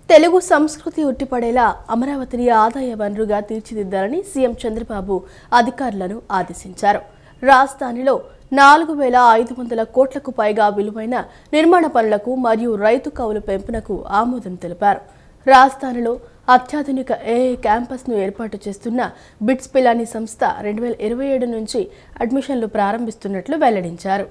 తెలుగు సంస్కృతి ఉట్టిపడేలా అమరావతిని ఆదాయ వనరుగా తీర్చిదిద్దాలని సీఎం చంద్రబాబు అధికారులను ఆదేశించారు. రాజధానిలో 4,500 కోట్లకు పైగా విలువైన నిర్మాణ పనులకు మరియు రైతు కౌలు పెంపునకు ఆమోదం తెలిపారు. రాజధానిలో అత్యాధునిక ఏఐ క్యాంపస్ను ఏర్పాటు చేస్తున్న బిట్స్ పిలానీ సంస్థ 2027 నుంచి అడ్మిషన్లు ప్రారంభిస్తున్నట్లు వెల్లడించారు.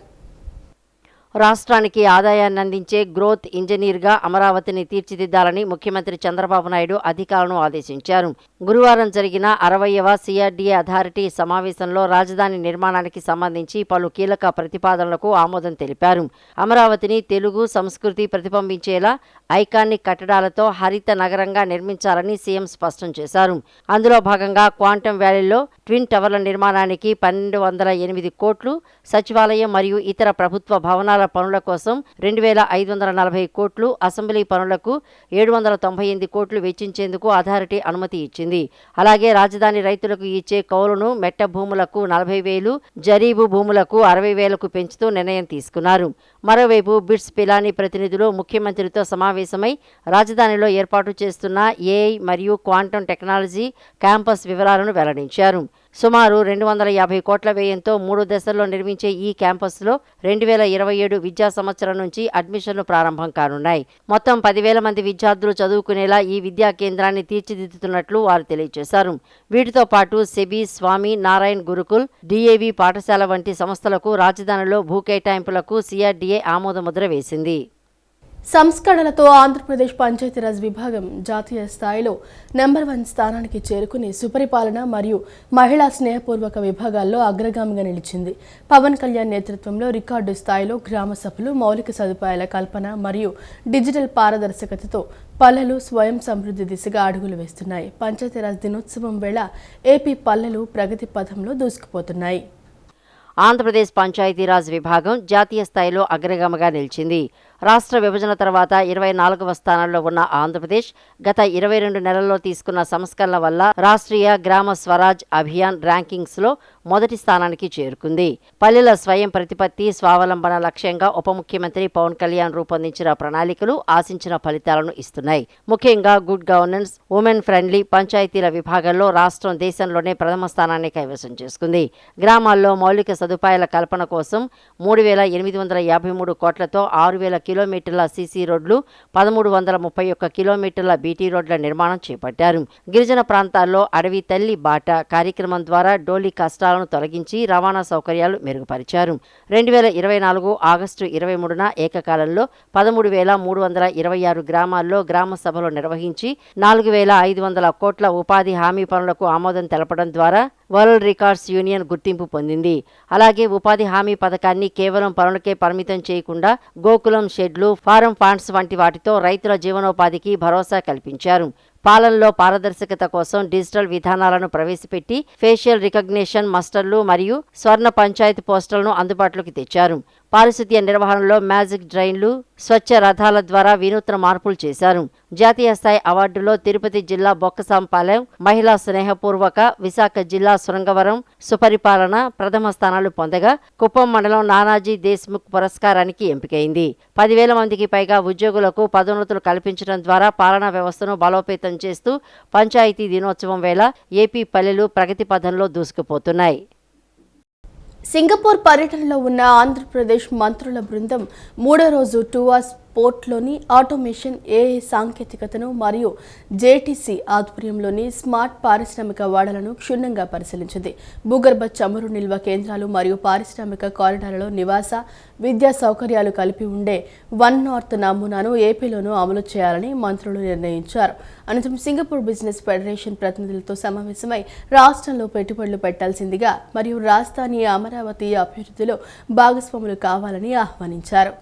రాష్ట్రానికి ఆదాయాన్ని అందించే గ్రోత్ ఇంజనీర్గా అమరావతిని తీర్చిదిద్దాలని ముఖ్యమంత్రి చంద్రబాబు నాయుడు అధికారులను ఆదేశించారు. గురువారం జరిగిన 60వ సిఆర్డీఏ అథారిటీ సమావేశంలో రాజధాని నిర్మాణానికి సంబంధించి పలు కీలక ప్రతిపాదనలకు ఆమోదం తెలిపారు. అమరావతిని తెలుగు సంస్కృతి ప్రతిబింబించేలా ఐకానిక్ కట్టడాలతో హరిత నగరంగా నిర్మించాలని సీఎం స్పష్టం చేశారు. అందులో భాగంగా క్వాంటమ్ వ్యాలీలో ట్విన్ టవర్ల నిర్మాణానికి 1,208 కోట్లు, సచివాలయం మరియు ఇతర ప్రభుత్వ భవనాల పనుల కోసం 2,540 కోట్లు, అసెంబ్లీ పనులకు 798 కోట్లు వెచ్చించేందుకు అథారిటీ అనుమతి ఇచ్చింది. అలాగే రాజధాని రైతులకు ఇచ్చే కౌలును మెట్ట భూములకు 40,000, జరీబు భూములకు 60,000కు పెంచుతూ నిర్ణయం తీసుకున్నారు. మరోవైపు బిట్స్ పిలానీ ప్రతినిధులు ముఖ్యమంత్రితో సమావేశమై రాజధానిలో ఏర్పాటు చేస్తున్న ఏఐ మరియు క్వాంటమ్ టెక్నాలజీ క్యాంపస్ వివరాలను వెల్లడించారు. సుమారు 250 కోట్ల వ్యయంతో 3 దశల్లో నిర్మించే ఈ క్యాంపస్లో 2027 విద్యా సంవత్సరం నుంచి అడ్మిషన్లు ప్రారంభం కానున్నాయి. మొత్తం 10,000 మంది విద్యార్థులు చదువుకునేలా ఈ విద్యా కేంద్రాన్ని తీర్చిదిద్దుతున్నట్లు వారు తెలియజేశారు. వీటితో పాటు సెబీ, స్వామి నారాయణ్ గురుకుల్, డిఏవి పాఠశాల వంటి సంస్థలకు రాజధానిలో భూ కేటాయింపులకు సిఆర్డీఏ ఆమోదముద్ర వేసింది. సంస్కరణలతో ఆంధ్రప్రదేశ్ పంచాయతీరాజ్ విభాగం జాతీయ స్థాయిలో నెంబర్ 1 స్థానానికి చేరుకుని సుపరిపాలన మరియు మహిళా స్నేహపూర్వక విభాగాల్లో అగ్రగామిగా నిలిచింది. పవన్ కళ్యాణ్ నేతృత్వంలో రికార్డు స్థాయిలో గ్రామ సభలు, మౌలిక సదుపాయాల కల్పన మరియు డిజిటల్ పారదర్శకతతో పల్లెలు స్వయం సమృద్ధి దిశగా అడుగులు వేస్తున్నాయి. పంచాయతీరాజ్ దినోత్సవం వేళ ఏపీ పల్లెలు ప్రగతి పథంలో దూసుకుపోతున్నాయి. ఆంధ్రప్రదేశ్ పంచాయతీరాజ్ విభాగం జాతీయ స్థాయిలో అగ్రగామిగా నిలిచింది. రాష్ట్ర విభజన తర్వాత 24వ స్థానంలో ఉన్న ఆంధ్రప్రదేశ్ గత 22 నెలల్లో తీసుకున్న సంస్కరణల వల్ల రాష్ట్రీయ గ్రామ స్వరాజ్ అభియాన్ ర్యాంకింగ్స్లో మొదటి స్థానానికి చేరుకుంది. పల్లెల స్వయం ప్రతిపత్తి, స్వావలంబన లక్ష్యంగా ఉప ముఖ్యమంత్రి పవన్ కళ్యాణ్ రూపొందించిన ప్రణాళికలు ఆశించిన ఫలితాలను ఇస్తున్నాయి. ముఖ్యంగా గుడ్ గవర్నెన్స్, ఉమెన్ ఫ్రెండ్లీ పంచాయతీల విభాగంలో రాష్ట్రం దేశంలోనే ప్రథమ స్థానాన్ని కైవసం చేసుకుంది. గ్రామాల్లో మౌలిక సదుపాయాల కల్పన కోసం 3,853 కోట్లతో 6,000 కిలోమీటర్ల సీసీ రోడ్లు, 1,331 కిలోమీటర్ల బీటీ రోడ్ల నిర్మాణం చేపట్టారు. గిరిజన ప్రాంతాల్లో అడవి తల్లి బాట కార్యక్రమం ద్వారా డోలీ కష్టాలను తొలగించి రవాణా సౌకర్యాలు మెరుగుపరిచారు. 2024 ఆగస్టు 23న ఏకకాలంలో 13,326 గ్రామాల్లో గ్రామ సభలు నిర్వహించి 4,500 కోట్ల ఉపాధి హామీ పనులకు ఆమోదం తెలపడం ద్వారా వరల్డ్ రికార్డ్స్ యూనియన్ గుర్తింపు పొందింది. అలాగే ఉపాధి హామీ పథకాన్ని కేవలం పనులకే పరిమితం చేయకుండా గోకులం షెడ్లు, ఫారం ఫండ్స్ వంటి వాటితో రైతుల జీవనోపాధికి భరోసా కల్పించారు. పాలనలో పారదర్శకత కోసం డిజిటల్ విధానాలను ప్రవేశపెట్టి ఫేషియల్ రికగ్నిషన్ మస్టర్లు మరియు స్వర్ణ పంచాయతీ పోస్టర్లను అందుబాటులోకి తెచ్చారు. పారిశుద్ధ్య నిర్వహణలో మ్యాజిక్ డ్రైన్లు, స్వచ్ఛ రథాల ద్వారా వినూత్న మార్పులు చేశారు. జాతీయ స్థాయి అవార్డులో తిరుపతి జిల్లా బొక్కసాంపాలెం మహిళా స్నేహపూర్వక, విశాఖ జిల్లా శృంగవరం సుపరిపాలన ప్రథమ స్థానాలు పొందగా కుప్పం మండలం నానాజీ దేశ్ముఖ్ పురస్కారానికి ఎంపికైంది. 10,000 మందికి పైగా ఉద్యోగులకు పదోన్నతులు కల్పించడం ద్వారా పాలనా వ్యవస్థను బలోపేతం చేస్తూ పంచాయతీ దినోత్సవం వేళ ఏపీ పల్లెలు ప్రగతి పథంలో దూసుకుపోతున్నాయి. సింగపూర్ పర్యటనలో ఉన్న ఆంధ్రప్రదేశ్ మంత్రుల బృందం 3వ రోజు టువాస్ పోర్ట్లోని ఆటోమేషన్, ఏఐ సాంకేతికతను మరియు జేటీసీ ఆధ్వర్యంలోని స్మార్ట్ పారిశ్రామిక వాడలను క్షుణ్ణంగా పరిశీలించింది. భూగర్భ చమురు నిల్వ కేంద్రాలు మరియు పారిశ్రామిక కారిడార్లలో నివాస, విద్యా సౌకర్యాలు కలిపి ఉండే వన్ నార్త్ నమూనాను ఏపీలోనూ అమలు చేయాలని మంత్రులు నిర్ణయించారు. అనంతరం సింగపూర్ బిజినెస్ ఫెడరేషన్ ప్రతినిధులతో సమావేశమై రాష్ట్రంలో పెట్టుబడులు పెట్టాల్సిందిగా మరియు రాజధాని అమరావతి అభివృద్ధిలో భాగస్వాములు కావాలని ఆహ్వానించారు.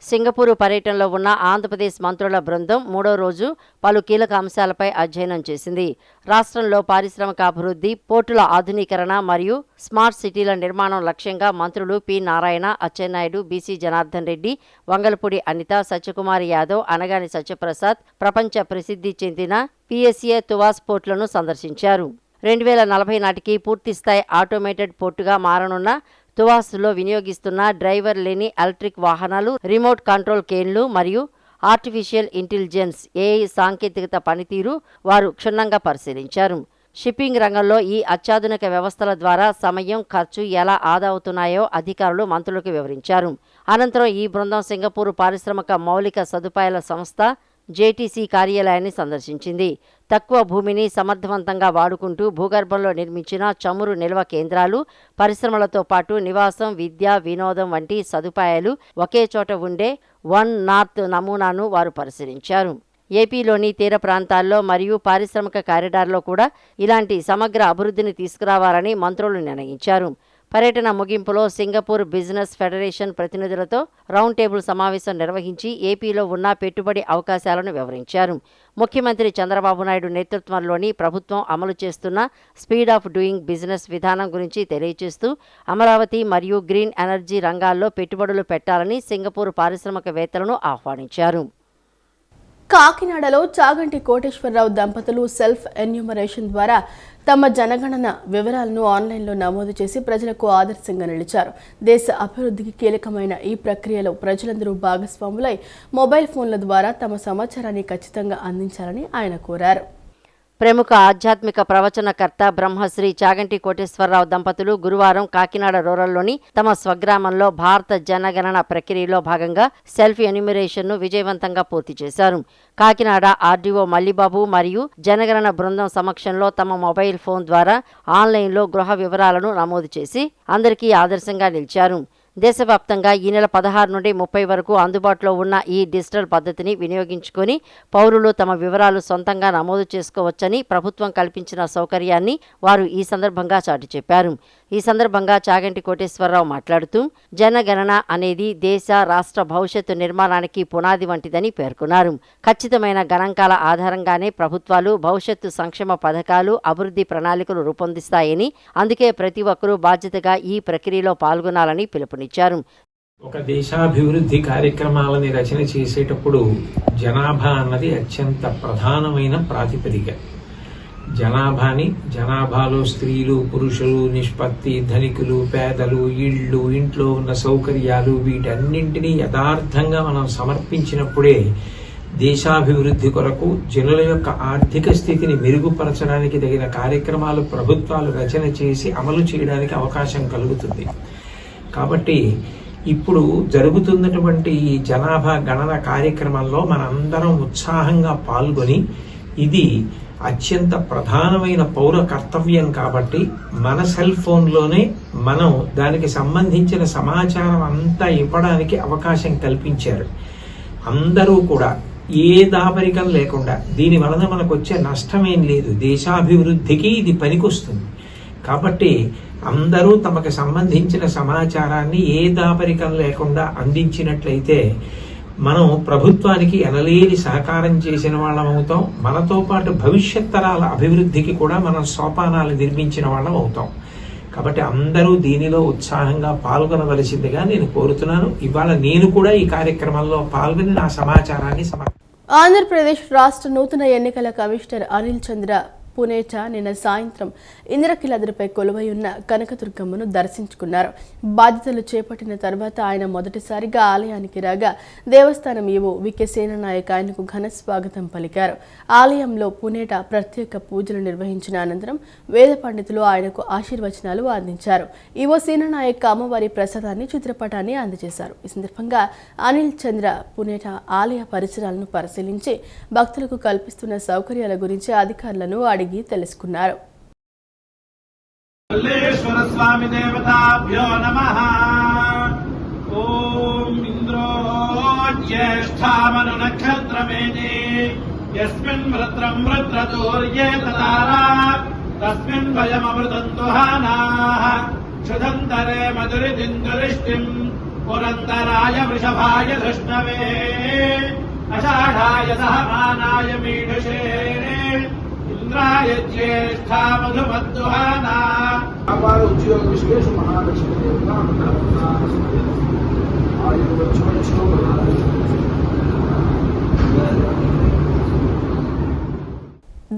సింగపూర్ పర్యటనలో ఉన్న ఆంధ్రప్రదేశ్ మంత్రుల బృందం 3వ రోజు పలు కీలక అంశాలపై అధ్యయనం చేసింది. రాష్ట్రంలో పారిశ్రామిక అభివృద్ధి, పోర్టుల ఆధునీకరణ మరియు స్మార్ట్ సిటీల నిర్మాణం లక్ష్యంగా మంత్రులు పి నారాయణ, అచ్చెన్నాయుడు, బీసీ జనార్దన్ రెడ్డి, వంగలపూడి అనిత, సత్యకుమార్ యాదవ్, అనగాని సత్యప్రసాద్ ప్రపంచ ప్రసిద్ధి చెందిన పిఎస్ఏ తువాస్ పోర్టులను సందర్శించారు. 2040 నాటికి పూర్తిస్థాయి ఆటోమేటెడ్ పోర్టుగా మారనున్న తువాస్లో వినియోగిస్తున్న డ్రైవర్ లేని ఎలక్ట్రిక్ వాహనాలు, రిమోట్ కంట్రోల్ కేన్లు మరియు ఆర్టిఫిషియల్ ఇంటెలిజెన్స్ ఏఐ సాంకేతికత పనితీరు వారు క్షుణ్ణంగా పరిశీలించారు. షిప్పింగ్ రంగంలో ఈ అత్యాధునిక వ్యవస్థల ద్వారా సమయం, ఖర్చు ఎలా ఆదా అవుతున్నాయో అధికారులు మంత్రులకు వివరించారు. అనంతరం ఈ బృందం సింగపూర్ పారిశ్రామిక మౌలిక సదుపాయాల సంస్థ జేటీసీ కార్యాలయాన్ని సందర్శించింది. తక్కువ భూమిని సమర్థవంతంగా వాడుకుంటూ భూగర్భంలో నిర్మించిన చమురు నిల్వ కేంద్రాలు, పరిశ్రమలతో పాటు నివాసం, విద్య, వినోదం వంటి సదుపాయాలు ఒకే చోట ఉండే వన్ నార్త్ నమూనాను వారు పరిశీలించారు. ఏపీలోని తీర ప్రాంతాల్లో మరియు పారిశ్రామిక కారిడార్లో కూడా ఇలాంటి సమగ్ర అభివృద్ధిని తీసుకురావాలని మంత్రులు నిర్ణయించారు. పర్యటన ముగింపులో సింగపూర్ బిజినెస్ ఫెడరేషన్ ప్రతినిధులతో రౌండ్ టేబుల్ సమావేశం నిర్వహించి ఏపీలో ఉన్న పెట్టుబడి అవకాశాలను వివరించారు. ముఖ్యమంత్రి చంద్రబాబు నాయుడు నేతృత్వంలోని ప్రభుత్వం అమలు చేస్తున్న స్పీడ్ ఆఫ్ డూయింగ్ బిజినెస్ విధానం గురించి తెలియజేస్తూ అమరావతి మరియు గ్రీన్ ఎనర్జీ రంగాల్లో పెట్టుబడులు పెట్టాలని సింగపూర్ పారిశ్రామికవేత్తలను ఆహ్వానించారు. కాకినాడలో చాగంటి కోటేశ్వరరావు దంపతులు సెల్ఫ్ ఎన్యూమరేషన్ ద్వారా తమ జనగణన వివరాలను ఆన్లైన్లో నమోదు చేసి ప్రజలకు ఆదర్శంగా నిలిచారు. దేశ అభివృద్ధికి కీలకమైన ఈ ప్రక్రియలో ప్రజలందరూ భాగస్వాములై మొబైల్ ఫోన్ల ద్వారా తమ సమాచారాన్ని ఖచ్చితంగా అందించాలని ఆయన కోరారు. ప్రముఖ ఆధ్యాత్మిక ప్రవచనకర్త బ్రహ్మశ్రీ చాగంటి కోటేశ్వరరావు దంపతులు గురువారం కాకినాడ రూరల్లోని తమ స్వగ్రామంలో భారత జనగణన ప్రక్రియలో భాగంగా సెల్ఫ్ ఎన్యూమరేషన్ను విజయవంతంగా పూర్తి చేశారు. కాకినాడ ఆర్డీఓ మల్లిబాబు మరియు జనగణన బృందం సమక్షంలో తమ మొబైల్ ఫోన్ ద్వారా ఆన్లైన్లో గృహ వివరాలను నమోదు చేసి అందరికీ ఆదర్శంగా నిలిచారు. దేశవ్యాప్తంగా ఈ నెల 16 నుండి 30 వరకు అందుబాటులో ఉన్న ఈ డిజిటల్ పద్ధతిని వినియోగించుకొని పౌరులు తమ వివరాలు సొంతంగా నమోదు చేసుకోవచ్చని ప్రభుత్వం కల్పించిన సౌకర్యాన్ని వారు ఈ సందర్భంగా చాటి చెప్పారు. ఈ సందర్భంగా చాగంటి కోటేశ్వరరావు మాట్లాడుతూ జనగణన అనేది దేశ, రాష్ట్ర భవిష్యత్తు నిర్మాణానికి పునాది వంటిదని పేర్కొన్నారు. ఖచ్చితమైన గణాంకాల ఆధారంగానే ప్రభుత్వాలు భవిష్యత్తు సంక్షేమ పథకాలు, అభివృద్ధి ప్రణాళికలు రూపొందిస్తాయని, అందుకే ప్రతి ఒక్కరూ బాధ్యతగా ఈ ప్రక్రియలో పాల్గొనాలని పిలుపునిచ్చారు. ఒక దేశాభివృద్ధి కార్యక్రమాలని రచన చేసేటప్పుడు జనాభా అన్నది అత్యంత ప్రధానమైన ప్రాతిపదిక. జనాభాలో స్త్రీలు, పురుషులు, నిష్పత్తి, ధనికులు, పేదలు, ఇళ్ళు, ఇంట్లో ఉన్న సౌకర్యాలు వీటన్నింటినీ యథార్థంగా మనం సమర్పించినప్పుడే దేశాభివృద్ధి కొరకు జనుల యొక్క ఆర్థిక స్థితిని మెరుగుపరచడానికి తగిన కార్యక్రమాలు ప్రభుత్వాలు రచన చేసి అమలు చేయడానికి అవకాశం కలుగుతుంది. కాబట్టి ఇప్పుడు జరుగుతున్నటువంటి ఈ జనాభా గణన కార్యక్రమంలో మనందరం ఉత్సాహంగా పాల్గొని ఇది అత్యంత ప్రధానమైన పౌర కర్తవ్యం కాబట్టి మన సెల్ ఫోన్లోనే మనం దానికి సంబంధించిన సమాచారం అంతా ఇవ్వడానికి అవకాశం కల్పించారు. అందరూ కూడా ఏ దాపరికం లేకుండా దీని వలన మనకు వచ్చే నష్టమేం లేదు, దేశాభివృద్ధికి ఇది పనికొస్తుంది. కాబట్టి అందరూ తమకు సంబంధించిన సమాచారాన్ని ఏ దాపరికం లేకుండా అందించినట్లయితే మనం ప్రభుత్వానికి ఎనలేని సహకారం చేసిన వాళ్ళం అవుతాం. మనతో పాటు భవిష్యత్ తరాల అభివృద్ధికి కూడా మనం సోపానాలు నిర్మించిన వాళ్ళం అవుతాం. కాబట్టి అందరూ దీనిలో ఉత్సాహంగా పాల్గొనవలసిందిగా నేను కోరుతున్నాను. ఇవాళ నేను కూడా ఈ కార్యక్రమంలో పాల్గొని నా సమాచారాన్ని ఆంధ్రప్రదేశ్ రాష్ట్ర నూతన ఎన్నికల కమిషనర్ అనిల్ చంద్ర పునేచా నిన్న సాయంత్రం ఇంద్రకీలాద్రిపై కొలువై ఉన్న కనకదుర్గమ్మను దర్శించుకున్నారు. బాధ్యతలు చేపట్టిన తర్వాత ఆయన మొదటిసారిగా ఆలయానికి రాగా దేవస్థానం ఈవో వికే సేననాయక్ ఆయనకు ఘన స్వాగతం పలికారు. ఆలయంలో పునేటా ప్రత్యేక పూజలు నిర్వహించిన అనంతరం వేద పండితులు ఆయనకు ఆశీర్వచనాలు అందించారు. ఈవో సేననాయక్ అమ్మవారి ప్రసాదాన్ని, చిత్రపటాన్ని అందజేశారు. ఈ సందర్భంగా అనిల్ చంద్ర పునేటా ఆలయ పరిసరాలను పరిశీలించి భక్తులకు కల్పిస్తున్న సౌకర్యాల గురించి అధికారులను అడిగి తెలుసుకున్నారు. స్వామి దేవతాభ్యో నమః. ఓం ఇంద్రో జ్యేష్ఠామను నక్షత్రమేనే యస్మిన్ వృత్రం వృత్రదూర్యే తదారా తస్మిన్ వయమృతం దుహానాః క్షుదంతరే మధురిదిందురిష్టిం పురందరాయ వృషభాయ ధృష్ణవే అషాఢాయ సహమానాయ మీఢుషే ఇంద్రాయ జ్యేష్ఠా మధుమద్దుహానా. వ్యాపార ఉద్యోగ విశేష మహాలక్ష్మి దేవత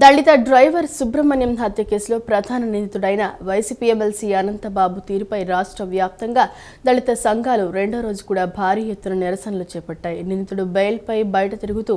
దళిత డ్రైవర్ సుబ్రహ్మణ్యం హత్య కేసులో ప్రధాన నిందితుడైన వైసీపీ ఎమ్మెల్సీ అనంతబాబు తీరుపై రాష్ట్ర వ్యాప్తంగా దళిత సంఘాలు రెండో రోజు కూడా భారీ ఎత్తున నిరసనలు చేపట్టాయి. నిందితుడు బెయిల్పై బయట తిరుగుతూ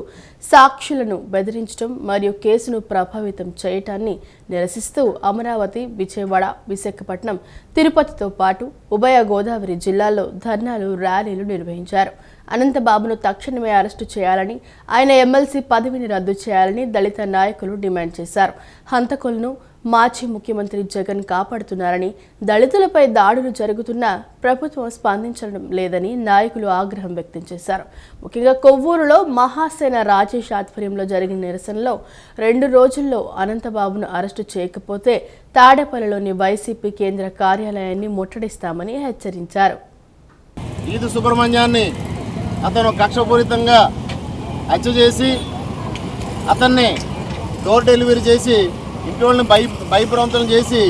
సాక్షులను బెదిరించడం మరియు కేసును ప్రభావితం చేయటాన్ని నిరసిస్తూ అమరావతి, విజయవాడ, విశాఖపట్నం, తిరుపతితో పాటు ఉభయ గోదావరి జిల్లాల్లో ధర్నాలు, ర్యాలీలు నిర్వహించారు. అనంతబాబును తక్షణమే అరెస్టు చేయాలని, ఆయన ఎమ్మెల్సీ పదవిని రద్దు చేయాలని దళిత నాయకులు డిమాండ్ చేశారు. హంతకులను మాజీ ముఖ్యమంత్రి జగన్ కాపాడుతున్నారని, దళితులపై దాడులు జరుగుతున్నా ప్రభుత్వం స్పందించడం లేదని నాయకులు ఆగ్రహం వ్యక్తం చేశారు. ముఖ్యంగా కొవ్వూరులో మహాసేన రాజేష్ ఆధ్వర్యంలో జరిగిన నిరసనలో 2 రోజుల్లో అనంతబాబును అరెస్టు చేయకపోతే తాడేపల్లిలోని వైసీపీ కేంద్ర కార్యాలయాన్ని ముట్టడిస్తామని హెచ్చరించారు. ఈదు సుబ్రహ్మణ్యాన్ని అతను కక్షపూరితంగా హత్య చేసి అతన్ని డోర్ డెలివరీ చేసి ఇంటి భయప్రాంతం చేసి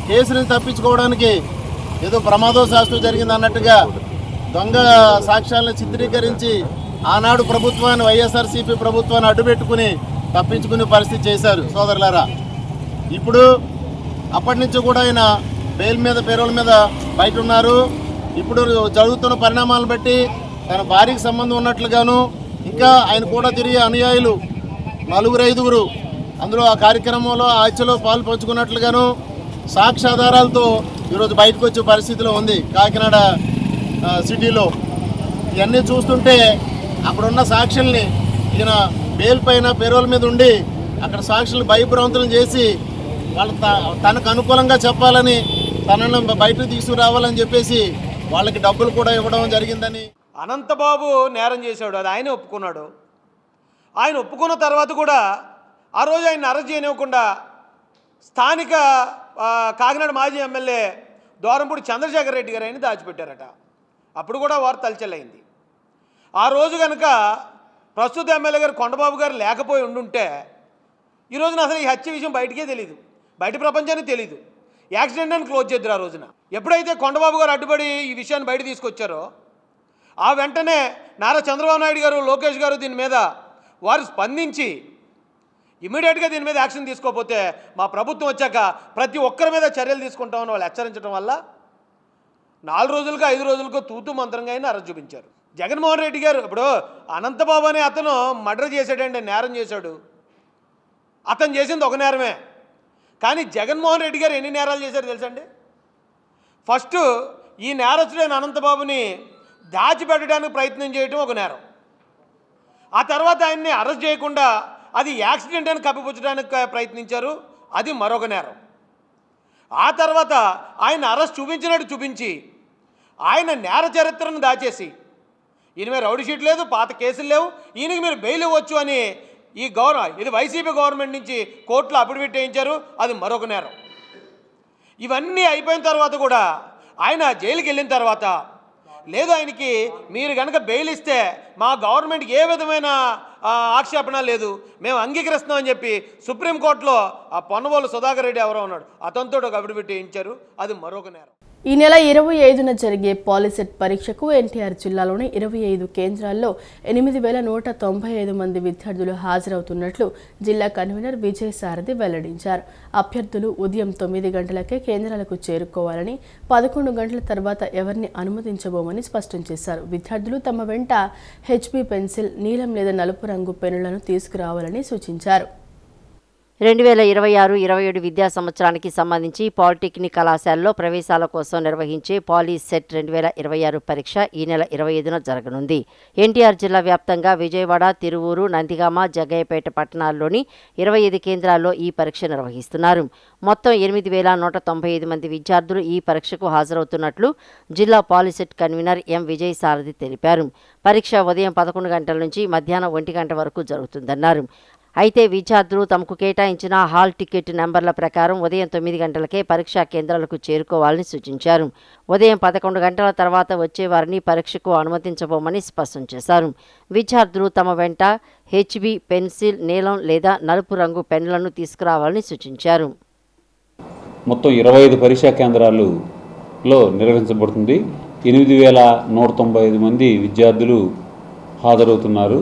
కేసుని తప్పించుకోవడానికి ఏదో ప్రమాదవశాస్తు జరిగింది అన్నట్టుగా దొంగ సాక్ష్యాలను చిత్రీకరించి ఆనాడు ప్రభుత్వాన్ని, వైఎస్ఆర్సీపీ ప్రభుత్వాన్ని అడ్డుపెట్టుకుని తప్పించుకునే పరిస్థితి చేశారు సోదరులారా. ఇప్పుడు అప్పటి నుంచి కూడా ఆయన బెయిల్ మీద, పేరోల మీద బయట ఉన్నారు. ఇప్పుడు జరుగుతున్న పరిణామాలను బట్టి తన భార్యకి సంబంధం ఉన్నట్లుగాను, ఇంకా ఆయన కూడా తిరిగే అనుయాయులు 4-5 అందులో ఆ కార్యక్రమంలో ఆ హత్యలో పాలు పంచుకున్నట్లుగాను సాక్ష్యాధారాలతో ఈరోజు బయటకు వచ్చే పరిస్థితిలో ఉంది కాకినాడ సిటీలో. ఇవన్నీ చూస్తుంటే అక్కడున్న సాక్షుల్ని ఈయన బెయిల్ పైన, పేరోల మీద ఉండి అక్కడ సాక్షులను భయభ్రాంతులను చేసి వాళ్ళు తనకు అనుకూలంగా చెప్పాలని, తనను బయటకు తీసుకురావాలని చెప్పేసి వాళ్ళకి డబ్బులు కూడా ఇవ్వడం జరిగిందని. అనంతబాబు నేరం చేశాడు, అది ఆయన ఒప్పుకున్నాడు. ఆయన ఒప్పుకున్న తర్వాత కూడా ఆ రోజు ఆయన అరెస్ట్ చేయనివ్వకుండా స్థానిక కాకినాడ మాజీ ఎమ్మెల్యే దూరంపూడి చంద్రశేఖర్ రెడ్డి గారు ఆయన దాచిపెట్టారట. అప్పుడు కూడా వారు తలచెల్లైంది. ఆ రోజు కనుక ప్రస్తుత ఎమ్మెల్యే గారు కొండబాబు గారు లేకపోయి ఉండుంటే ఈ రోజున అసలు ఈ హత్య విషయం బయటికే తెలియదు, బయట ప్రపంచానికి తెలియదు. యాక్సిడెంట్ అని క్లోజ్ చేద్దరు ఆ రోజున. ఎప్పుడైతే కొండబాబు గారు అడ్డుపడి ఈ విషయాన్ని బయట తీసుకొచ్చారో ఆ వెంటనే నారా చంద్రబాబు నాయుడు గారు, లోకేష్ గారు దీని మీద వారు స్పందించి ఇమీడియట్గా దీని మీద యాక్షన్ తీసుకోకపోతే మా ప్రభుత్వం వచ్చాక ప్రతి ఒక్కరి మీద చర్యలు తీసుకుంటామని వాళ్ళు హెచ్చరించడం వల్ల 4 రోజులకో 5 రోజులకో తూతూ మంత్రంగా అయినా అరెస్ట్ చూపించారు. జగన్మోహన్ రెడ్డి గారు ఇప్పుడు అనంతబాబు అనే అతను మర్డర్ చేశాడంటే, నేరం చేశాడు. అతను చేసింది ఒక నేరమే, కానీ జగన్మోహన్ రెడ్డి గారు ఎన్ని నేరాలు చేశారో తెలుసండి. ఫస్ట్ ఈ నేరస్తుడైన అనంతబాబుని దాచిపెట్టడానికి ప్రయత్నం చేయడం ఒక నేరం. ఆ తర్వాత ఆయన్ని అరెస్ట్ చేయకుండా అది యాక్సిడెంట్ అని కప్పిపుచ్చడానికి ప్రయత్నించారు, అది మరొక నేరం. ఆ తర్వాత ఆయన అరెస్ట్ చూపించినట్టు చూపించి ఆయన నేర చరిత్రను దాచేసి ఈయన మీద రౌడీ షీట్ లేదు, పాత కేసులు లేవు, ఈయనకి మీరు బెయిల్ ఇవ్వచ్చు అని ఇది వైసీపీ గవర్నమెంట్ నుంచి కోర్టులో అఫిడవిట్ వేయించారు, అది మరొక నేరం. ఇవన్నీ అయిపోయిన తర్వాత కూడా ఆయన జైలుకి వెళ్ళిన తర్వాత లేదు, ఆయనకి మీరు కనుక బెయిల్ ఇస్తే మా గవర్నమెంట్కి ఏ విధమైన ఆక్షేపణ లేదు, మేము అంగీకరిస్తున్నామని చెప్పి సుప్రీంకోర్టులో ఆ పొన్నవోలు సుధాకర్ రెడ్డి ఎవరో ఉన్నాడు, అతనితో ఒక అఫిడవిట్ వేయించారు, అది మరొక నేరం. ఈ నెల 25న జరిగే పాలిసెట్ పరీక్షకు ఎన్టీఆర్ జిల్లాలోని 25 కేంద్రాల్లో 8,195 మంది విద్యార్థులు హాజరవుతున్నట్లు జిల్లా కన్వీనర్ విజయసారథి వెల్లడించారు. అభ్యర్థులు ఉదయం 9 గంటలకే కేంద్రాలకు చేరుకోవాలని, 11 గంటల తర్వాత ఎవరిని అనుమతించబోమని స్పష్టం చేశారు. విద్యార్థులు తమ వెంట హెచ్బీ పెన్సిల్, నీలం లేదా నలుపు రంగు పెన్నులను తీసుకురావాలని సూచించారు. 2026-27 విద్యా సంవత్సరానికి సంబంధించి పాలిటెక్నిక్ కళాశాలలో ప్రవేశాల కోసం నిర్వహించే పాలీసెట్ 2026 పరీక్ష ఈ నెల 25న జరగనుంది. ఎన్టీఆర్ జిల్లా వ్యాప్తంగా విజయవాడ, తిరువూరు, నందిగామ, జగ్గయ్యపేట పట్టణాల్లోని 25 కేంద్రాల్లో ఈ పరీక్ష నిర్వహిస్తున్నారు. మొత్తం 8,195 మంది విద్యార్థులు ఈ పరీక్షకు హాజరవుతున్నట్లు జిల్లా పాలీసెట్ కన్వీనర్ ఎం విజయసారథి తెలిపారు. పరీక్ష ఉదయం 11 గంటల నుంచి మధ్యాహ్నం 1 గంట వరకు జరుగుతుందన్నారు. అయితే విద్యార్థులు తమకు కేటాయించిన హాల్ టికెట్ నెంబర్ల ప్రకారం ఉదయం 9 గంటలకే పరీక్షా కేంద్రాలకు చేరుకోవాలని సూచించారు. ఉదయం 11 గంటల తర్వాత వచ్చేవారిని పరీక్షకు అనుమతించబోమని స్పష్టం చేశారు. విద్యార్థులు తమ వెంట హెచ్బీ పెన్సిల్, నీలం లేదా నలుపు రంగు పెన్నులను తీసుకురావాలని సూచించారు. మొత్తం 25 పరీక్షా కేంద్రాలలో నిర్వహించబడుతుంది. 8,195 మంది విద్యార్థులు హాజరవుతున్నారు.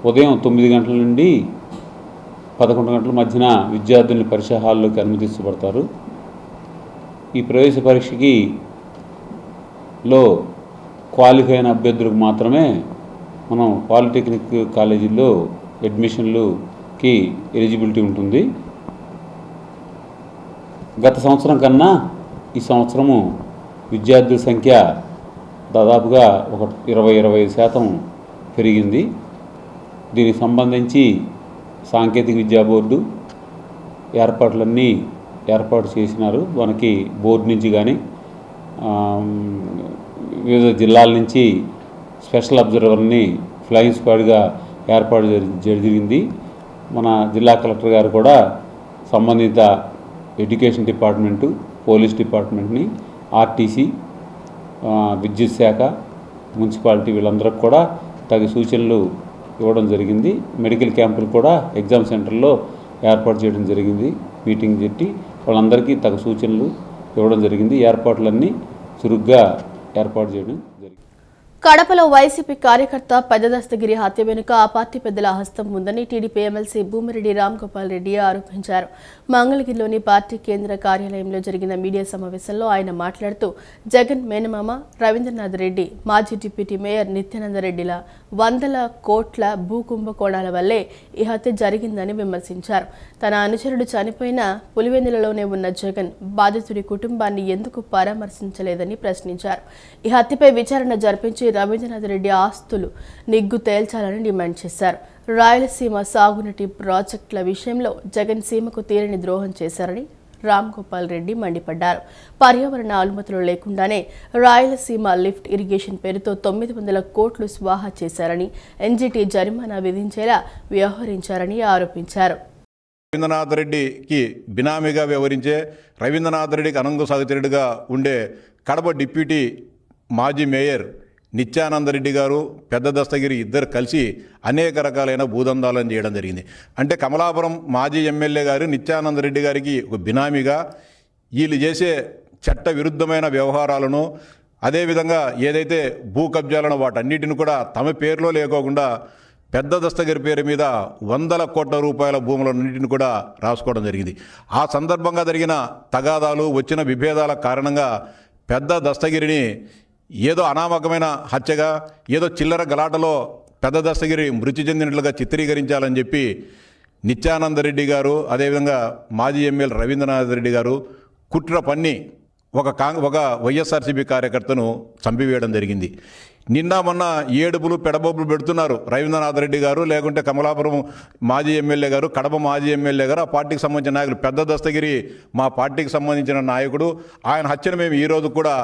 ఉదయం 9 గంటల నుండి 11 గంటల మధ్యన విద్యార్థుల్ని పరీక్ష హాల్లోకి అనుమతించబడతారు. ఈ ప్రవేశ పరీక్షకి క్వాలిఫై అయిన అభ్యర్థులకు మాత్రమే మనం పాలిటెక్నిక్ కాలేజీల్లో అడ్మిషన్లుకి ఎలిజిబిలిటీ ఉంటుంది. గత సంవత్సరం కన్నా ఈ సంవత్సరము విద్యార్థుల సంఖ్య దాదాపుగా ఒక 20-25% పెరిగింది. దీనికి సంబంధించి సాంకేతిక విద్యా బోర్డు ఏర్పాట్లన్నీ ఏర్పాటు చేసినారు. మనకి బోర్డు నుంచి కానీ వివిధ జిల్లాల నుంచి స్పెషల్ అబ్జర్వర్ని ఫ్లయింగ్ స్క్వాడ్గా ఏర్పాటు జరిగింది. మన జిల్లా కలెక్టర్ గారు కూడా సంబంధిత ఎడ్యుకేషన్ డిపార్ట్మెంటు, పోలీస్ డిపార్ట్మెంట్ని, ఆర్టీసీ, విద్యుత్ శాఖ, మున్సిపాలిటీ వీళ్ళందరికీ కూడా తగు సూచనలు ఇవ్వడం జరిగింది. మెడికల్ క్యాంపులు కూడా ఎగ్జామ్ సెంటర్లో ఏర్పాటు చేయడం జరిగింది. మీటింగ్ పెట్టి వాళ్ళందరికీ తగు సూచనలు ఇవ్వడం జరిగింది. ఏర్పాట్లన్నీ చురుగ్గా ఏర్పాటు చేయడం జరిగింది. కడపలో వైసీపీ కార్యకర్త పెద్ద దస్తగిరి హత్య వెనుక ఆ పార్టీ పెద్దల హస్తం ఉందని టీడీపీ ఎమ్మెల్సీ భూమిరెడ్డి రామ్గోపాల్ రెడ్డి ఆరోపించారు. మంగళగిరిలోని పార్టీ కేంద్ర కార్యాలయంలో జరిగిన మీడియా సమావేశంలో ఆయన మాట్లాడుతూ జగన్ మేనమామ రవీంద్రనాథ్ రెడ్డి, మాజీ డిప్యూటీ మేయర్ నిత్యానందరెడ్డిల 100 కోట్ల భూ కుంభకోణాల వల్లే ఈ హత్య జరిగిందని విమర్శించారు. తన అనుచరుడు చనిపోయిన పులివెందులలోనే ఉన్న జగన్ బాధితుడి కుటుంబాన్ని ఎందుకు పరామర్శించలేదని ప్రశ్నించారు. ఈ హత్యపై విచారణ జరిపించి రవీంద్రనాథ్ రెడ్డి ఆస్తులు నిగ్గు తేల్చాలని డిమాండ్ చేశారు. రాయలసీమ సాగునీటి ప్రాజెక్టుల విషయంలో జగన్ సీమకు తీరని ద్రోహం చేశారని రామ్గోపాల్ రెడ్డి మండిపడ్డారు. పర్యావరణ అనుమతులు లేకుండానే రాయలసీమ లిఫ్ట్ ఇరిగేషన్ పేరుతో 900 కోట్లు స్వాహా చేశారని, ఎన్జీటీ జరిమానా విధించేలా వ్యవహరించారని ఆరోపించారు. రవీంద్రనాథ్ రెడ్డికి బినామీగా వ్యవహరించే, రవీంద్రనాథ్ రెడ్డికి అనంగు సహచరుడిగా ఉండే కడప డిప్యూటీ మాజీ మేయర్ నిత్యానందరెడ్డి గారు, పెద్ద దస్తగిరి ఇద్దరు కలిసి అనేక రకాలైన భూదందాలను చేయడం జరిగింది. అంటే కమలాపురం మాజీ ఎమ్మెల్యే గారు నిత్యానందరెడ్డి గారికి ఒక బినామీగా వీళ్ళు చేసే చట్ట విరుద్ధమైన వ్యవహారాలను, అదేవిధంగా ఏదైతే భూ కబ్జాలను వాటన్నిటిని కూడా తమ పేరులో లేకోకుండా పెద్ద దస్తగిరి పేరు మీద 100 కోట్ల రూపాయల భూములన్నింటిని కూడా రాసుకోవడం జరిగింది. ఆ సందర్భంగా జరిగిన తగాదాలు, వచ్చిన విభేదాల కారణంగా పెద్ద దస్తగిరిని ఏదో అనామకమైన హత్యగా, ఏదో చిల్లర గలాటలో పెద్ద దస్తగిరి మృతి చెందినట్లుగా చిత్రీకరించాలని చెప్పి నిత్యానందరెడ్డి గారు, అదేవిధంగా మాజీ ఎమ్మెల్యే రవీంద్రనాథ్ రెడ్డి గారు కుట్ర పన్ని ఒక వైఎస్ఆర్సీపీ కార్యకర్తను చంపివేయడం జరిగింది. నిన్న మొన్న ఏడుపులు పెడబొబ్బులు పెడుతున్నారు రవీంద్రనాథ్ రెడ్డి గారు, లేకుంటే కమలాపురం మాజీ ఎమ్మెల్యే గారు, కడప మాజీ ఎమ్మెల్యే గారు, ఆ పార్టీకి సంబంధించిన నాయకులు. పెద్ద దస్తగిరి మా పార్టీకి సంబంధించిన నాయకుడు, ఆయన హత్యను మేము ఈరోజు కూడా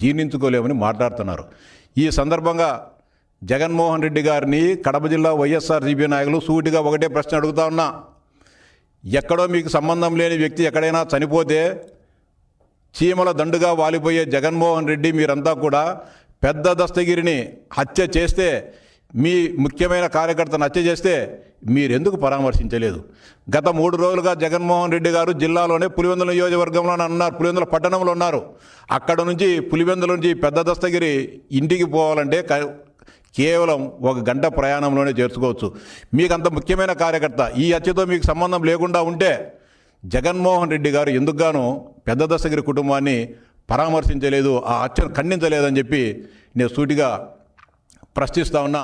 జీర్ణించుకోలేమని మాట్లాడుతున్నారు. ఈ సందర్భంగా జగన్మోహన్ రెడ్డి గారిని కడప జిల్లా వైఎస్ఆర్సీపీ నాయకులు సూటిగా ఒకటే ప్రశ్న అడుగుతా ఉన్నా. ఎక్కడో మీకు సంబంధం లేని వ్యక్తి ఎక్కడైనా చనిపోతే చీమల దండుగా వాలిపోయే జగన్మోహన్ రెడ్డి మీరంతా కూడా పెద్ద దస్తగిరిని హత్య చేస్తే, మీ ముఖ్యమైన కార్యకర్తను హత్య చేస్తే మీరెందుకు పరామర్శించలేదు? గత 3 రోజులుగా జగన్మోహన్ రెడ్డి గారు జిల్లాలోనే పులివెందుల నియోజకవర్గంలో ఉన్నారు, పులివెందుల పట్టణంలో ఉన్నారు. అక్కడ నుంచి పులివెందుల నుంచి పెద్ద దస్తగిరి ఇంటికి పోవాలంటే కేవలం 1 గంట ప్రయాణంలోనే చేర్చుకోవచ్చు. మీకు అంత ముఖ్యమైన కార్యకర్త ఈ హత్యతో మీకు సంబంధం లేకుండా ఉంటే జగన్మోహన్ రెడ్డి గారు ఎందుకుగాను పెద్ద దస్తగిరి కుటుంబాన్ని పరామర్శించలేదు, ఆ హత్యను ఖండించలేదని చెప్పి నేను సూటిగా ప్రశ్నిస్తా ఉన్నా.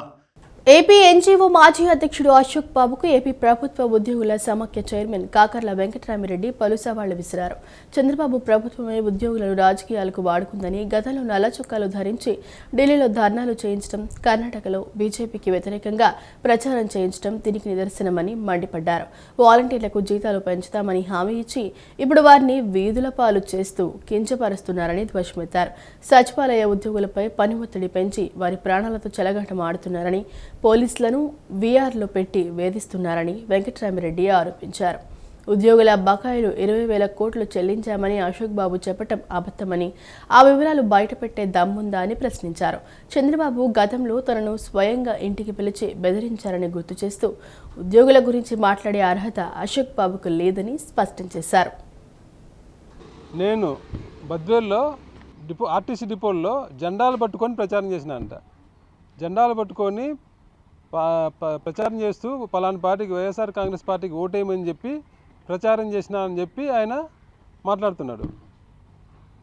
ఏపీ ఎన్జీఓ మాజీ అధ్యక్షుడు అశోక్ బాబుకు ఏపీ ప్రభుత్వ ఉద్యోగుల సమాఖ్య చైర్మన్ కాకర్ల వెంకటరామిరెడ్డి పలు సవాళ్లు విసిరారు. చంద్రబాబు ప్రభుత్వమే ఉద్యోగులను రాజకీయాలకు వాడుకుందని, గతంలో నల్ల చొక్కాలు ధరించి ఢిల్లీలో ధర్నాలు చేయించడం, కర్ణాటకలో బీజేపీకి వ్యతిరేకంగా ప్రచారం చేయించడం దీనికి నిదర్శనమని మండిపడ్డారు. వాలంటీర్లకు జీతాలు పెంచుతామని హామీ ఇచ్చి ఇప్పుడు వారిని వీధుల పాలు చేస్తూ కించపరుస్తున్నారని ధ్వజమెత్తారు. సచివాలయ ఉద్యోగులపై పని ఒత్తిడి పెంచి వారి ప్రాణాలతో చెలగాటం ఆడుతున్నారని, పోలీసులను వీఆర్లో పెట్టి వేధిస్తున్నారని వెంకటరామిరెడ్డి ఆరోపించారు. ఉద్యోగుల బకాయిలు 20,000 కోట్లు చెల్లించామని అశోక్ బాబు చెప్పటం అబద్ధమని, ఆ వివరాలు బయటపెట్టే దమ్ముందా అని ప్రశ్నించారు. చంద్రబాబు గతంలో తనను స్వయంగా ఇంటికి పిలిచి బెదిరించారని గుర్తు చేస్తూ ఉద్యోగుల గురించి మాట్లాడే అర్హత అశోక్ బాబుకు లేదని స్పష్టం చేశారు. నేను బద్వేల్లో ఆర్టీసీ డిపోల్లో జెండాలు పట్టుకొని ప్రచారం చేసిన అంట. జెండాలు పట్టుకొని ప్రచారం చేస్తూ పలానా పార్టీకి వైఎస్ఆర్ కాంగ్రెస్ పార్టీకి ఓటేయమని చెప్పి ప్రచారం చేసినా అని చెప్పి ఆయన మాట్లాడుతున్నాడు.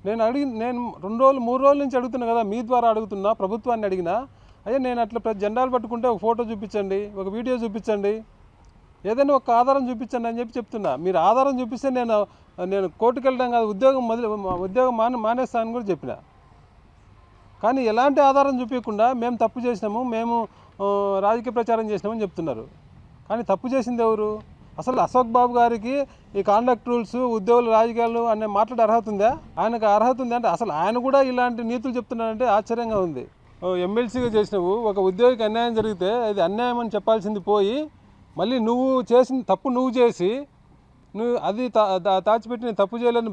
నేను 2 రోజులు 3 రోజుల నుంచి అడుగుతున్నా కదా, మీ ద్వారా అడుగుతున్నా, ప్రభుత్వాన్ని అడిగినా, అయ్యా నేను అట్లా జెండాలు పట్టుకుంటే ఒక ఫోటో చూపించండి, ఒక వీడియో చూపించండి, ఏదైనా ఒక ఆధారం చూపించండి అని చెప్తున్నా. మీరు ఆధారం చూపిస్తే నేను కోర్టుకు వెళ్ళడం కాదు, ఉద్యోగం మానేస్తానని కూడా చెప్పిన. కానీ ఎలాంటి ఆధారం చూపించకుండా మేము తప్పు చేసినాము, మేము రాజకీయ ప్రచారం చేసినామని చెప్తున్నారు. కానీ తప్పు చేసింది ఎవరు? అసలు అశోక్ బాబు గారికి ఈ కాండక్ట్ రూల్స్, ఉద్యోగుల రాజకీయాలు అనే మాట్లాడే అర్హత ఉందా? ఆయనకు అర్హత ఉంది అంటే అసలు ఆయన కూడా ఇలాంటి నీతులు చెప్తున్నారంటే ఆశ్చర్యంగా ఉంది. ఎమ్మెల్సీగా చేసినవు, ఒక ఉద్యోగికి అన్యాయం జరిగితే అది అన్యాయం అని చెప్పాల్సింది పోయి, మళ్ళీ నువ్వు చేసిన తప్పు నువ్వు చేసి నువ్వు అది దాచిపెట్టి నేను తప్పు చేయలేని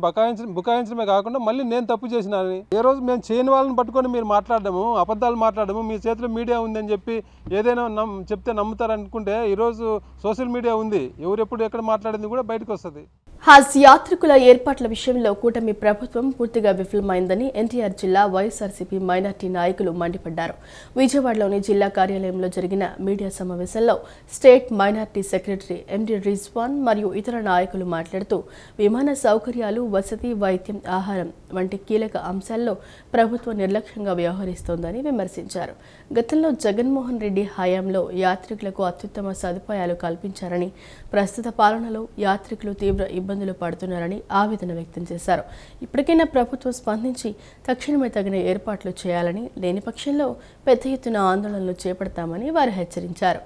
బుకాయించడమే కాకుండా మళ్ళీ నేను తప్పు చేసినానని, ఏ రోజు మేము చేయని వాళ్ళని పట్టుకొని మీరు మాట్లాడము, అబద్ధాలు మాట్లాడము, మీ చేతిలో మీడియా ఉందని చెప్పి ఏదైనా చెప్తే నమ్ముతారనుకుంటే ఈరోజు సోషల్ మీడియా ఉంది, ఎవరెప్పుడు ఎక్కడ మాట్లాడింది కూడా బయటకు వస్తుంది. హజ్ యాత్రికుల ఏర్పాట్ల విషయంలో కూటమి ప్రభుత్వం పూర్తిగా విఫలమైందని ఎన్టీఆర్ జిల్లా వైఎస్ఆర్సీపీ మైనార్టీ నాయకులు మండిపడ్డారు. విజయవాడలోని జిల్లా కార్యాలయంలో జరిగిన మీడియా సమావేశంలో స్టేట్ మైనార్టీ సెక్రటరీ ఎండి రిజ్వాన్ మరియు ఇతర నాయకులు మాట్లాడుతూ విమాన సౌకర్యాలు, వసతి, వైద్యం, ఆహారం వంటి కీలక అంశాల్లో ప్రభుత్వం నిర్లక్ష్యంగా వ్యవహరిస్తోందని విమర్శించారు. గతంలో జగన్మోహన్ రెడ్డి హయాంలో యాత్రికులకు అత్యుత్తమ సదుపాయాలు కల్పించారని, ప్రస్తుత పాలనలో యాత్రికులు తీవ్ర ఇబ్బందులు పడుతున్నారని ఆవేదన వ్యక్తం చేశారు. ఇప్పటికైనా ప్రభుత్వం స్పందించి తక్షణమే తగిన ఏర్పాట్లు చేయాలని, లేని పక్షంలో పెద్ద ఎత్తున ఆందోళనలు చేపడతామని వారు హెచ్చరించారు.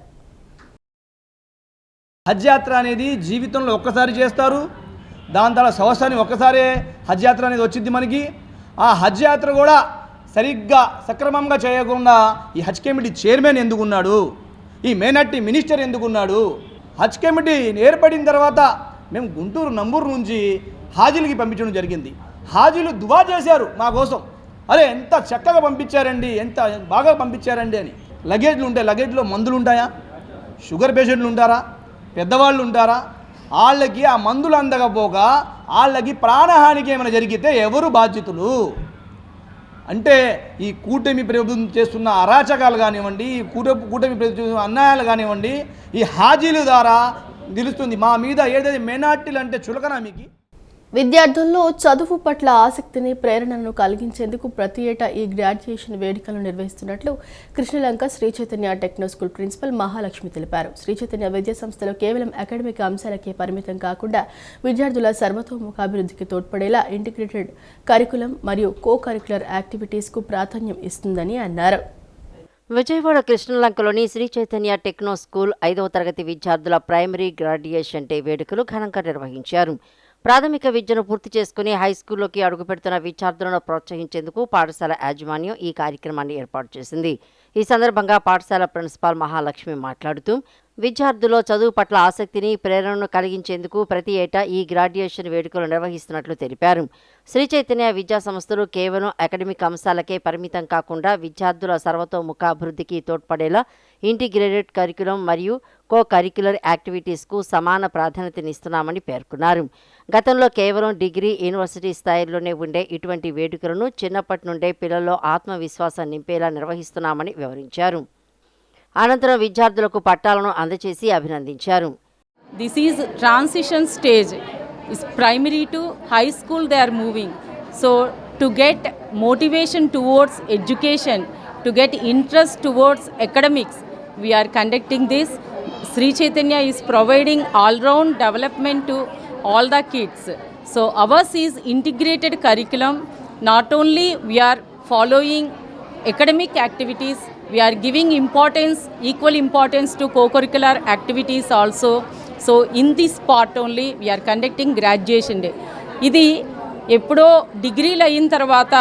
హజ్ యాత్ర అనేది జీవితంలో ఒక్కసారి చేస్తారు, దాని తర్వాత సంవత్సరానికి ఒక్కసారే హజ్ యాత్ర అనేది వచ్చింది మనకి. ఆ హజ్ యాత్ర కూడా సరిగ్గా సక్రమంగా చేయకుండా ఈ హజ్ కమిటీ చైర్మన్ ఎందుకున్నాడు, ఈ మైనార్టీ మినిస్టర్ ఎందుకున్నాడు? హజ్ కమిటీ ఏర్పడిన తర్వాత మేము గుంటూరు, నంబూరు నుంచి హాజీలకి పంపించడం జరిగింది. హాజీలు దువా చేశారు మా కోసం, అరే ఎంత చక్కగా పంపించారండి, ఎంత బాగా పంపించారండి అని. లగేజ్లు ఉంటాయి, లగేజ్లో మందులు ఉంటాయా? షుగర్ పేషెంట్లు ఉంటారా? పెద్దవాళ్ళు ఉంటారా? వాళ్ళకి ఆ మందులు అందకపోగా వాళ్ళకి ప్రాణహానికి ఏమైనా జరిగితే ఎవరు బాధ్యతలు? అంటే ఈ కూటమి ప్రభుత్వం చేస్తున్న అరాచకాలు కానివ్వండి, కూటమి ప్రభుత్వం అన్యాయాలు కానివ్వండి, ఈ హాజీల ద్వారా నిలుస్తుంది. మా మీద ఏదైతే మైనార్టీలు అంటే చులకన మీకు. విద్యార్థుల్లో చదువు పట్ల ఆసక్తిని, ప్రేరణను కలిగించేందుకు ప్రతి ఏటా ఈ గ్రాడ్యుయేషన్ వేడుకలను నిర్వహిస్తున్నట్లు Krishnalanka Sri Chaitanya techno school principal Mahalakshmi తెలిపారు. శ్రీ చైతన్య విద్యా సంస్థలో కేవలం అకాడమిక్ అంశాలకే పరిమితం కాకుండా విద్యార్థుల సర్వతోముఖాభివృద్ధికి తోడ్పడేలా ఇంటిగ్రేటెడ్ కరికులం మరియు కో కరికులర్ యాక్టివిటీస్కు ప్రాధాన్యం ఇస్తుందని అన్నారు. విజయవాడ కృష్ణలంకలోని శ్రీ చైతన్య టెక్నో స్కూల్ 5వ తరగతి విద్యార్థుల ప్రైమరీ గ్రాడ్యుయేషన్ డే వేడుకలు ఘనంగా నిర్వహించారు. ప్రాథమిక విద్యను పూర్తి చేసుకుని హైస్కూల్లోకి అడుగుపెడుతున్న విద్యార్థులను ప్రోత్సహించేందుకు పాఠశాల యాజమాన్యం ఈ కార్యక్రమాన్ని ఏర్పాటు చేసింది. ఈ సందర్భంగా పాఠశాల ప్రిన్సిపాల్ మహాలక్ష్మి మాట్లాడుతూ విద్యార్థుల్లో చదువు పట్ల ఆసక్తిని, ప్రేరణను కలిగించేందుకు ప్రతి ఏటా ఈ గ్రాడ్యుయేషన్ వేడుకలు నిర్వహిస్తున్నట్లు తెలిపారు. శ్రీ చైతన్య విద్యా సంస్థలు కేవలం అకాడమిక్ అంశాలకే పరిమితం కాకుండా విద్యార్థుల సర్వతోముఖాభివృద్ధికి తోడ్పడేలా ఇంటిగ్రేటెడ్ కరికులం మరియు కో కరిక్యులర్ యాక్టివిటీస్కు సమాన ప్రాధాన్యతనిస్తున్నామని పేర్కొన్నారు. గతంలో కేవలం డిగ్రీ, యూనివర్సిటీ స్థాయిలోనే ఉండే ఇటువంటి వేడుకలను చిన్నప్పటి నుండే పిల్లల్లో ఆత్మవిశ్వాసం నింపేలా నిర్వహిస్తున్నామని వివరించారు. అనంతరం విద్యార్థులకు పట్టాలను అందజేసి అభినందించారు. This is transition stage. is primary to high school they are moving. So to get motivation towards education, to get interest towards academics, we are conducting this. Sri Chaitanya is providing all-round development to all the kids. So ours is integrated curriculum. Not only we are following academic activities, we are giving equal importance to co-curricular activities also. So in this part only we are conducting graduation day. ఇది ఎప్పుడో డిగ్రీలు అయిన తర్వాత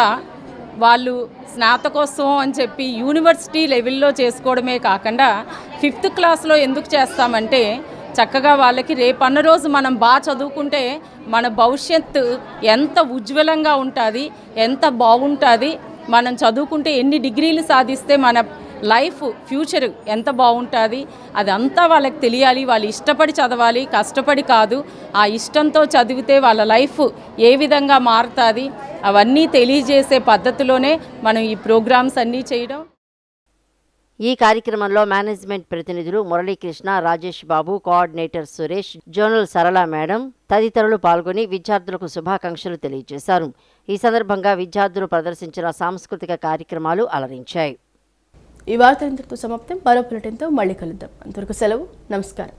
వాళ్ళు స్నాతకోత్సవం అని చెప్పి university లెవెల్లో చేసుకోవడమే కాకుండా 5th క్లాస్లో ఎందుకు చేస్తామంటే చక్కగా వాళ్ళకి రేపన్న రోజు మనం బాగా చదువుకుంటే మన భవిష్యత్తు ఎంత ఉజ్వలంగా ఉంటుంది, ఎంత బాగుంటుంది, మనం చదువుకుంటే ఎన్ని డిగ్రీలు సాధిస్తే మన లైఫ్ ఫ్యూచర్ ఎంత బాగుంటుంది అదంతా వాళ్ళకి తెలియాలి. వాళ్ళు ఇష్టపడి చదవాలి, కష్టపడి కాదు. ఆ ఇష్టంతో చదివితే వాళ్ళ లైఫ్ ఏ విధంగా మారుతుంది అవన్నీ తెలియజేసే పద్ధతిలోనే మనం ఈ ప్రోగ్రామ్స్ అన్నీ చేయడం. ఈ కార్యక్రమంలో మేనేజ్మెంట్ ప్రతినిధులు మురళీకృష్ణ, రాజేష్ బాబు, కోఆర్డినేటర్ సురేష్, జోనల్ సరళ మేడం తదితరులు పాల్గొని విద్యార్థులకు శుభాకాంక్షలు తెలియజేశారు. ఈ సందర్భంగా విద్యార్థులు ప్రదర్శించిన సాంస్కృతిక కార్యక్రమాలు అలరించాయి. ఈ వార్త ఇంతటితో సమాప్తం. మరో బులెటిన్తో మళ్ళీ కలుద్దాం. అంతవరకు సెలవు. నమస్కారం.